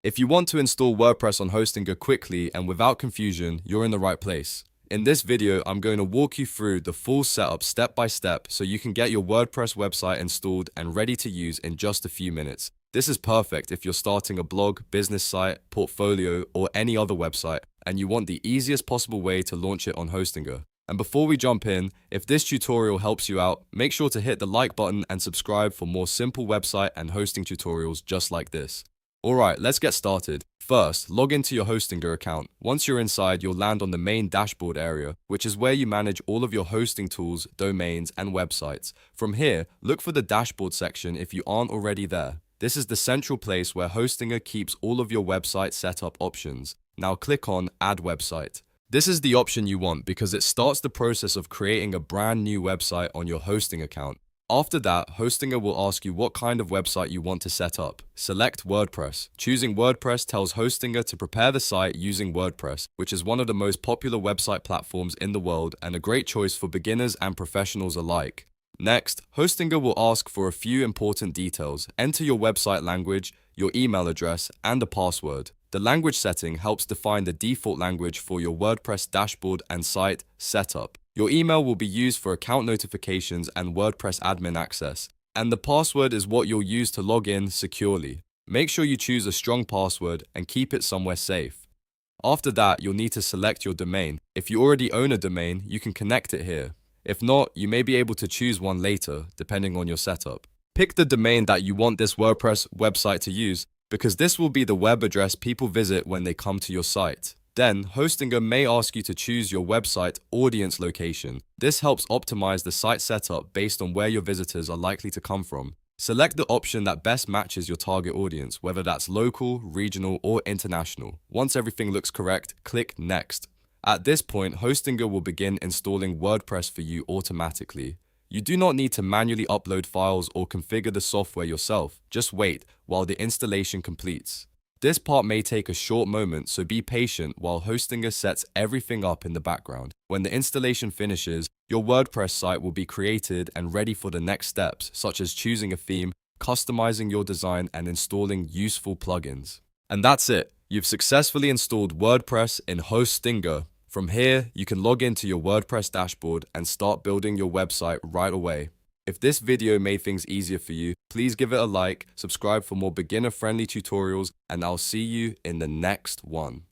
If you want to install WordPress on Hostinger quickly and without confusion, you're in the right place. In this video, I'm going to walk you through the full setup step by step so you can get your WordPress website installed and ready to use in just a few minutes. This is perfect if you're starting a blog, business site, portfolio, or any other website, and you want the easiest possible way to launch it on Hostinger. And before we jump in, if this tutorial helps you out, make sure to hit the like button and subscribe for more simple website and hosting tutorials just like this. Alright, let's get started. First, log into your Hostinger account. Once you're inside, you'll land on the main dashboard area, which is where you manage all of your hosting tools, domains, and websites. From here, look for the dashboard section if you aren't already there. This is the central place where Hostinger keeps all of your website setup options. Now click on Add Website. This is the option you want because it starts the process of creating a brand new website on your hosting account. After that, Hostinger will ask you what kind of website you want to set up. Select WordPress. Choosing WordPress tells Hostinger to prepare the site using WordPress, which is one of the most popular website platforms in the world and a great choice for beginners and professionals alike. Next, Hostinger will ask for a few important details. Enter your website language, your email address, and a password. The language setting helps define the default language for your WordPress dashboard and site setup. Your email will be used for account notifications and WordPress admin access, and the password is what you'll use to log in securely. Make sure you choose a strong password and keep it somewhere safe. After that, you'll need to select your domain. If you already own a domain, you can connect it here. If not, you may be able to choose one later, depending on your setup. Pick the domain that you want this WordPress website to use, because this will be the web address people visit when they come to your site. Then, Hostinger may ask you to choose your website audience location. This helps optimize the site setup based on where your visitors are likely to come from. Select the option that best matches your target audience, whether that's local, regional, or international. Once everything looks correct, click Next. At this point, Hostinger will begin installing WordPress for you automatically. You do not need to manually upload files or configure the software yourself. Just wait while the installation completes. This part may take a short moment, so be patient while Hostinger sets everything up in the background. When the installation finishes, your WordPress site will be created and ready for the next steps, such as choosing a theme, customizing your design, and installing useful plugins. And that's it. You've successfully installed WordPress in Hostinger. From here, you can log into your WordPress dashboard and start building your website right away. If this video made things easier for you, please give it a like, subscribe for more beginner-friendly tutorials, and I'll see you in the next one.